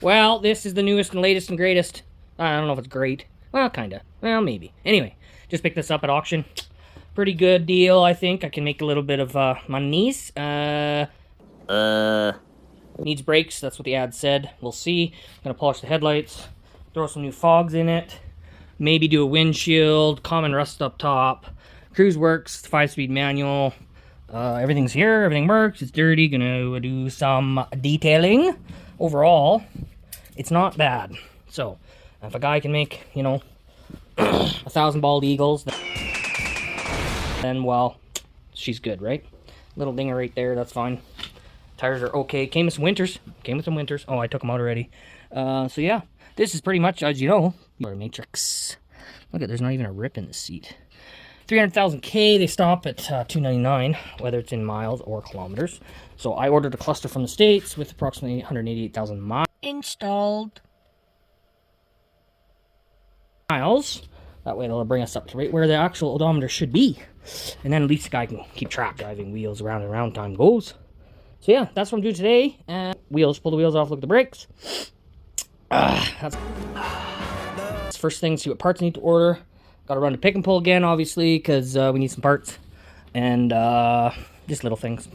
Well, this is the newest and latest and greatest. I don't know if it's great. Well, kinda. Well, maybe. Anyway, just picked this up at auction. Pretty good deal, I think. I can make a little bit of monies. Needs brakes, that's what the ad said. We'll see. Gonna polish the headlights, throw some new fogs in it, maybe do a windshield, common rust up top. Cruise works, 5-speed manual. Everything's here, everything works. It's dirty, gonna do some detailing. Overall, it's not bad. So, if a guy can make, 1,000 bald eagles, then, well, she's good, right? Little dinger right there, that's fine. Tires are okay. Came with some winters. Oh, I took them out already. So yeah, this is pretty much, as you know, Matrix. Look at, there's not even a rip in the seat. 300,000 K, they stop at $299, whether it's in miles or kilometers. So I ordered a cluster from the States with approximately 188,000 miles installed. That way it'll bring us up to right where the actual odometer should be. And then at least the guy can keep track driving wheels around and around time goes. So yeah, that's what I'm doing today. Wheels, pull the wheels off, look at the brakes. That's first thing, see what parts I need to order. Got to run to pick and pull again, obviously, because we need some parts. And just little things.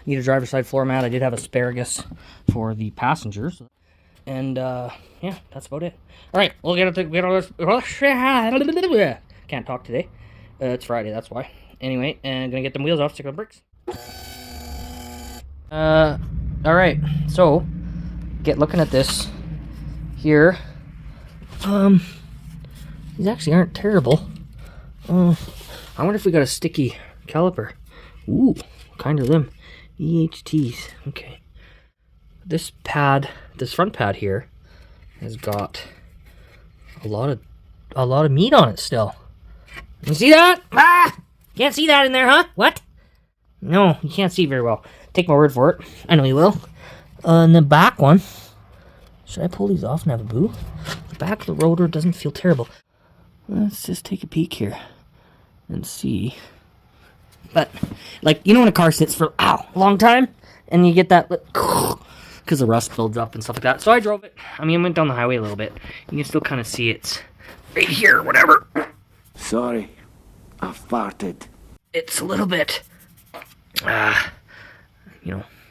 Need a driver's side floor mat. I did have asparagus for the passengers. And yeah, that's about it. All right, we'll get can't talk today. It's Friday, that's why. Anyway, and gonna get them wheels off, check out the brakes. All right, so get looking at this here. These actually aren't terrible. I wonder if we got a sticky caliper. Ooh, kind of them. EHTs. Okay. This pad, this front pad here, has got a lot of meat on it still. You see that? Ah! Can't see that in there, huh? What? No, you can't see very well. Take my word for it. I know you will. And the back one. Should I pull these off and have a boo? The back of the rotor doesn't feel terrible. Let's just take a peek here and see. But, like, you know when a car sits for a long time? And you get that, because the rust builds up and stuff like that. So I drove it. I mean, I went down the highway a little bit. You can still kind of see it's right here, whatever. Sorry, I farted. It's a little bit,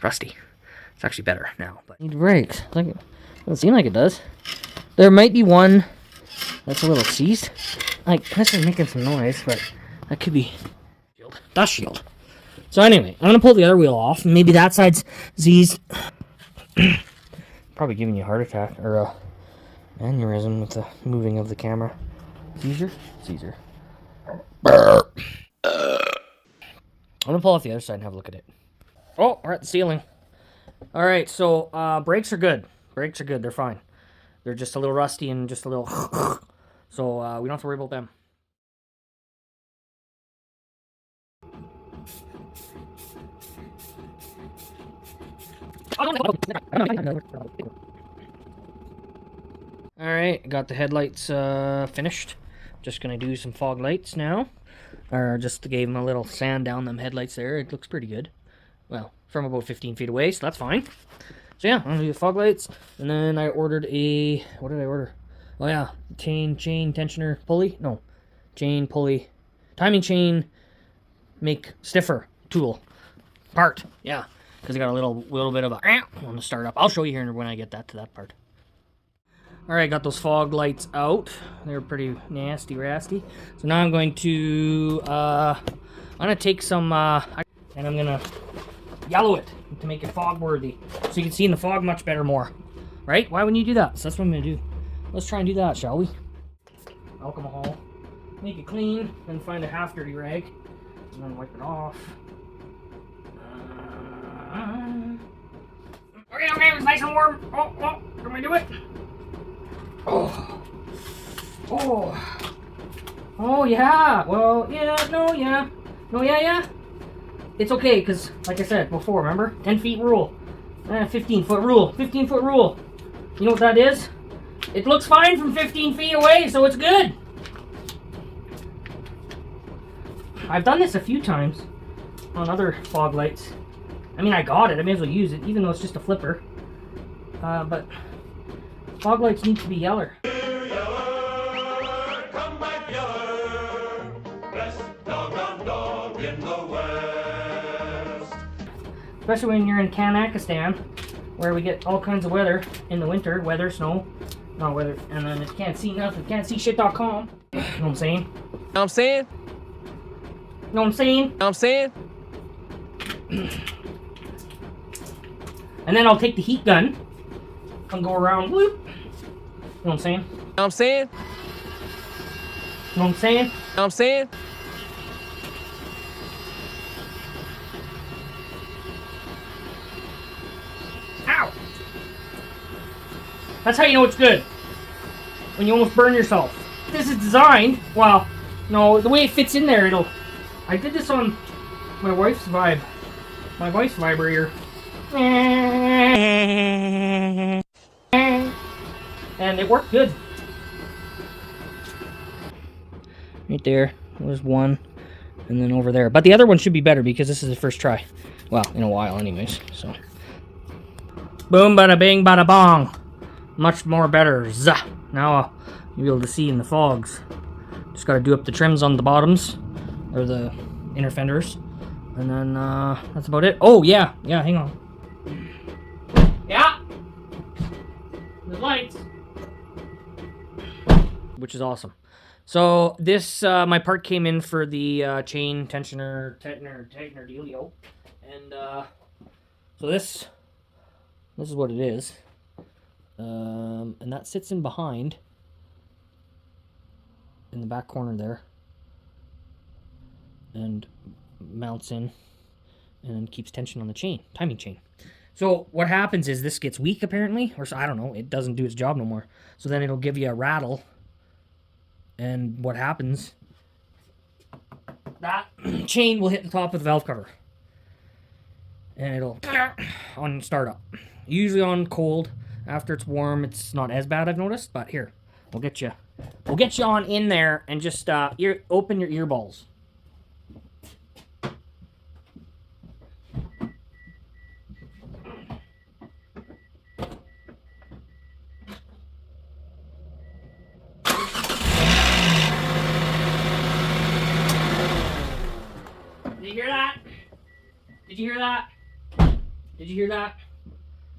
rusty. It's actually better now. But need brakes. Doesn't seem like it does. There might be one that's a little seized. Like, this is making some noise, but that could be dust shield. So anyway, I'm gonna pull the other wheel off. Maybe that side's seized. Probably giving you a heart attack or a aneurysm with the moving of the camera. Caesar. I'm gonna pull off the other side and have a look at it. Oh, we're at the ceiling. Alright, so brakes are good. They're fine. They're just a little rusty and just a little so we don't have to worry about them. Alright, got the headlights finished. Just gonna do some fog lights now. Or just gave them a little sand down them headlights there. It looks pretty good. Well, from about 15 feet away, so that's fine. So yeah, I'm gonna do the fog lights. And then I ordered a... What did I order? Oh yeah, chain tensioner pulley? No. Chain pulley. Timing chain make stiffer tool. Part. Yeah. Because I got a little bit of a on the startup. I'll show you here when I get that to that part. Alright, got those fog lights out. They're pretty nasty, rasty. So now I'm going to take some, and I'm going to yellow it to make it fog worthy. So you can see in the fog much better more. Right? Why wouldn't you do that? So that's what I'm going to do. Let's try and do that, shall we? Alcohol. Make it clean, then find a half dirty rag, and then wipe it off. Okay, it's nice and warm. Oh, can we do it? Oh, yeah. Well, yeah, no, yeah. No, yeah. It's okay, because, like I said before, remember? 10 feet rule. 15-foot rule. 15-foot rule. You know what that is? It looks fine from 15 feet away, so it's good. I've done this a few times on other fog lights. I mean, I got it. I may as well use it, even though it's just a flipper. But Fog lights need to be yeller. Come back yeller, best dog in the West. Especially when you're in Kanakistan, where we get all kinds of weather in the winter, snow, not weather, and then it can't see nothing, can't see shit.com. You know what I'm saying? Know what I'm saying? Know what I'm saying? Know what I'm saying? And then I'll take the heat gun and go around, whoop. You know what I'm saying? Know what I'm saying? Know what I'm saying? Know what I'm saying? Ow! That's how you know it's good. When you almost burn yourself. This is designed, well, no, the way it fits in there, I did this on my wife's Viberatior. And it worked good. Right there was one, and then over there. But the other one should be better because this is the first try. Well, in a while anyways, so. Boom, bada bing, bada bong. Much more better. Zah. Now you'll be able to see in the fogs. Just gotta do up the trims on the bottoms, or the inner fenders. And then, that's about it. Oh, yeah, hang on. Yeah! The lights. Which is awesome. So, this, my part came in for the, chain tensioner, tightener dealio. And, so this is what it is. And that sits in behind, in the back corner there. And mounts in and then keeps tension on the chain, timing chain. So what happens is this gets weak apparently, or so, I don't know, it doesn't do its job no more. So then it'll give you a rattle, and what happens, that chain will hit the top of the valve cover. And it'll on startup. Usually on cold. After it's warm, it's not as bad, I've noticed, but here, we'll get you on in there and just open your ear balls. Did you hear that? Did you hear that? Did you hear that?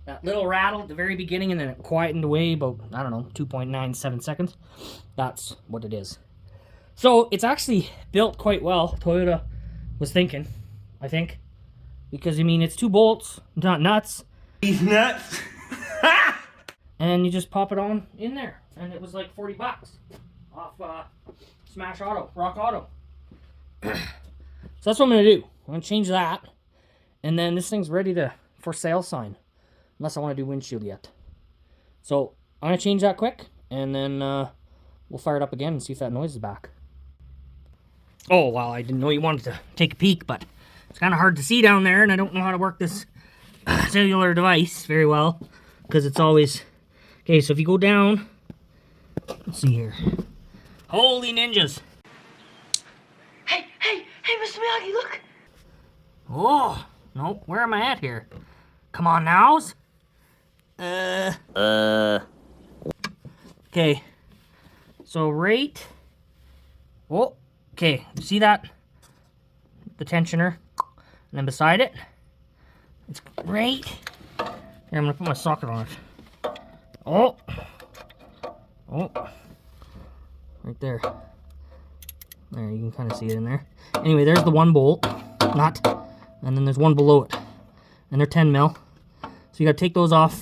That little rattle at the very beginning, and then it quietened away about, I don't know, 2.97 seconds. That's what it is. So it's actually built quite well. Toyota was thinking, I think. Because, I mean, it's 2 bolts, not nuts. He's nuts. And you just pop it on in there. And it was like $40 off Smash Auto, Rock Auto. So that's what I'm going to do. I'm going to change that. And then this thing's ready for sale sign. Unless I want to do windshield yet. So I'm going to change that quick. And then we'll fire it up again and see if that noise is back. Oh, well, I didn't know you wanted to take a peek, but it's kind of hard to see down there. And I don't know how to work this cellular device very well. Because it's always... Okay, so if you go down... Let's see here. Holy ninjas! Hey, Mr. Miyagi, look! Oh, nope, where am I at here? Come on, nows. Okay. So right... Oh, okay, see that? The tensioner. And then beside it, it's right... Here, I'm gonna put my socket on it. Oh! Right there. There, you can kind of see it in there. Anyway, there's the 1 bolt, nut, and then there's one below it. And they're 10 mil. So you gotta take those off,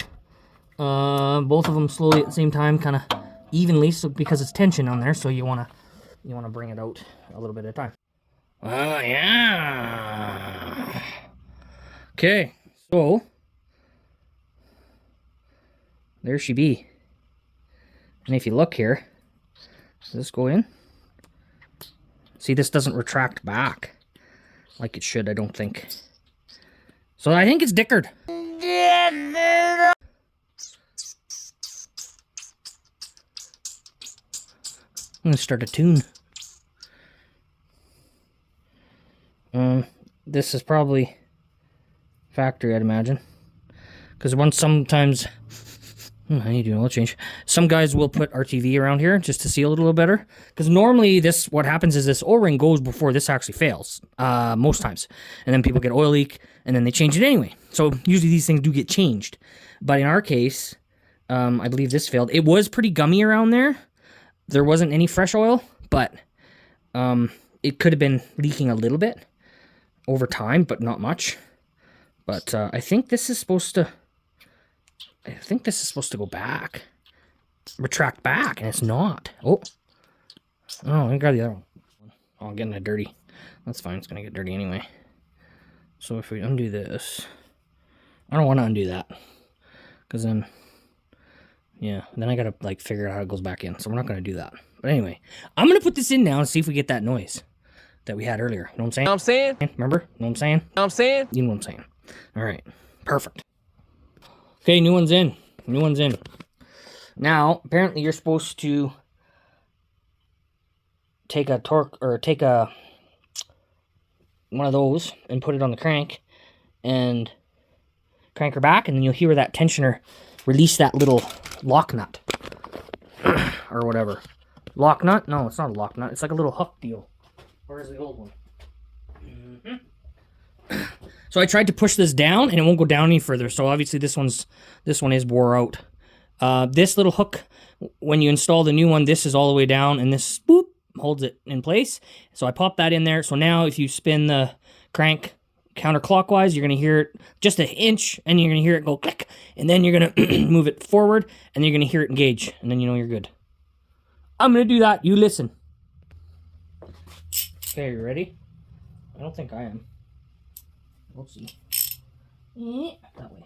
both of them slowly at the same time, kind of evenly, so because it's tension on there, so you wanna bring it out a little bit at a time. Oh yeah. Okay, so there she be. And if you look here, does this go in? See, this doesn't retract back like it should, I don't think. So I think it's dickered. I'm gonna start a tune. This is probably factory, I'd imagine. Because sometimes I need to do an oil change. Some guys will put RTV around here just to seal it a little better. Because normally what happens is this O-ring goes before this actually fails. Most times. And then people get oil leak and then they change it anyway. So usually these things do get changed. But in our case, I believe this failed. It was pretty gummy around there. There wasn't any fresh oil, but it could have been leaking a little bit over time, but not much. But I think this is supposed to go back. Retract back, and it's not. Oh, I got the other one. Oh, I'm getting it dirty. That's fine, it's gonna get dirty anyway. So if we undo this, I don't want to undo that. Because then, yeah, then I gotta like figure out how it goes back in. So we're not gonna do that. But anyway, I'm gonna put this in now and see if we get that noise that we had earlier. You know what I'm saying? Remember? You know what I'm saying? You know what I'm saying? All right, perfect. Okay, new one's in. New one's in. Now, apparently you're supposed to take a torque, or take one of those and put it on the crank and crank her back, and then you'll hear that tensioner release that little lock nut. Or whatever. Lock nut? No, it's not a lock nut. It's like a little hook deal. Where's the old one? So I tried to push this down, and it won't go down any further. So obviously this one is wore out. This little hook, when you install the new one, this is all the way down, and this boop holds it in place. So I popped that in there. So now if you spin the crank counterclockwise, you're going to hear it just an inch, and you're going to hear it go click, and then you're going to move it forward, and you're going to hear it engage, and then you know you're good. I'm going to do that. You listen. Okay, you ready? I don't think I am. We'll see. That way.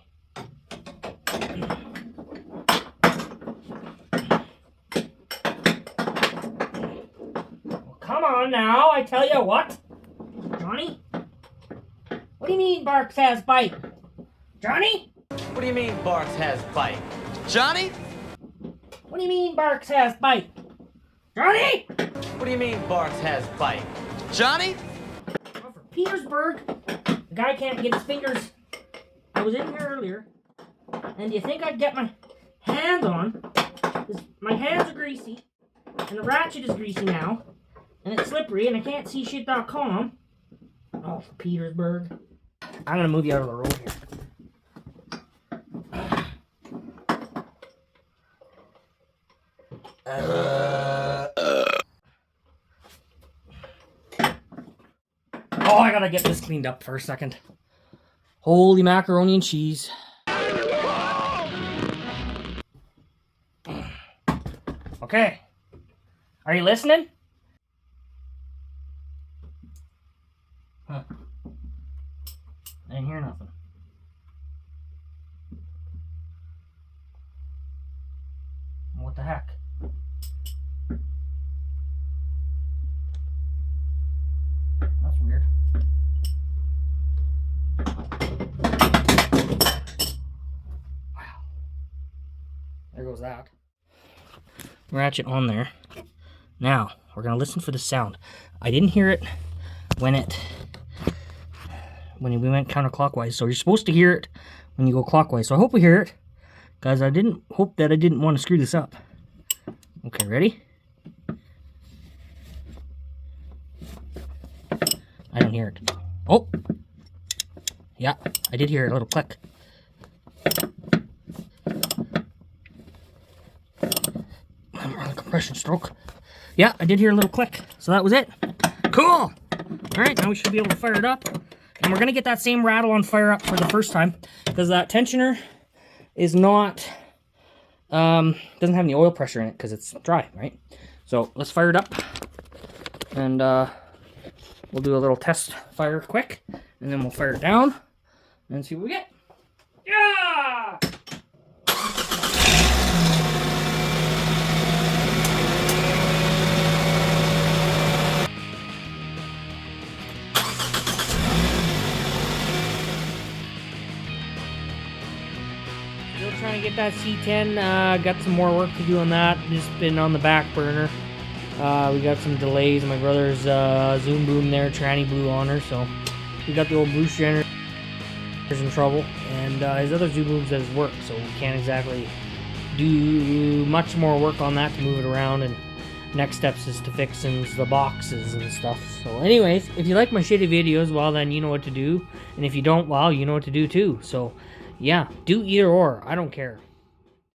Well, come on now, I tell you what. Johnny? What do you mean Barks has bite? Johnny? What do you mean Barks has bite? Johnny? What do you mean Barks has bite? Johnny? What do you mean Barks has bite? Johnny? Well, for Petersburg, the guy can't get his fingers. I was in here earlier, and do you think I'd get my hands on? My hands are greasy, and the ratchet is greasy now, and it's slippery, and I can't see shit.com. Oh, for Petersburg. I'm gonna move you out of the road here. Oh, I gotta get this cleaned up for a second. Holy macaroni and cheese. Okay. Are you listening? Huh. I didn't hear nothing. What the heck? That's weird. Wow. There goes that. Ratchet on there. Now, we're going to listen for the sound. I didn't hear it when we went counterclockwise, so you're supposed to hear it when you go clockwise. So I hope we hear it, guys. I didn't want to screw this up. Okay, ready? I don't hear it. Oh! Yeah, I did hear a little click. I'm on a compression stroke. Yeah, I did hear a little click. So that was it. Cool! Alright, now we should be able to fire it up. And we're going to get that same rattle on fire up for the first time. Because that tensioner is not... doesn't have any oil pressure in it because it's dry, right? So let's fire it up. And we'll do a little test fire quick. And then we'll fire it down. And see what we get. Yeah! Still trying to get that C10. Got some more work to do on that. Just been on the back burner. We got some delays. My brother's Zoom boom there, tranny blew on her, so we got the old boost generator in trouble, and his other Zoom booms doesn't work, so we can't exactly do much more work on that to move it around, and next steps is to fixing the boxes and stuff. So anyways, if you like my shitty videos, well then you know what to do. And if you don't, well, you know what to do too. So yeah, do either or. I don't care.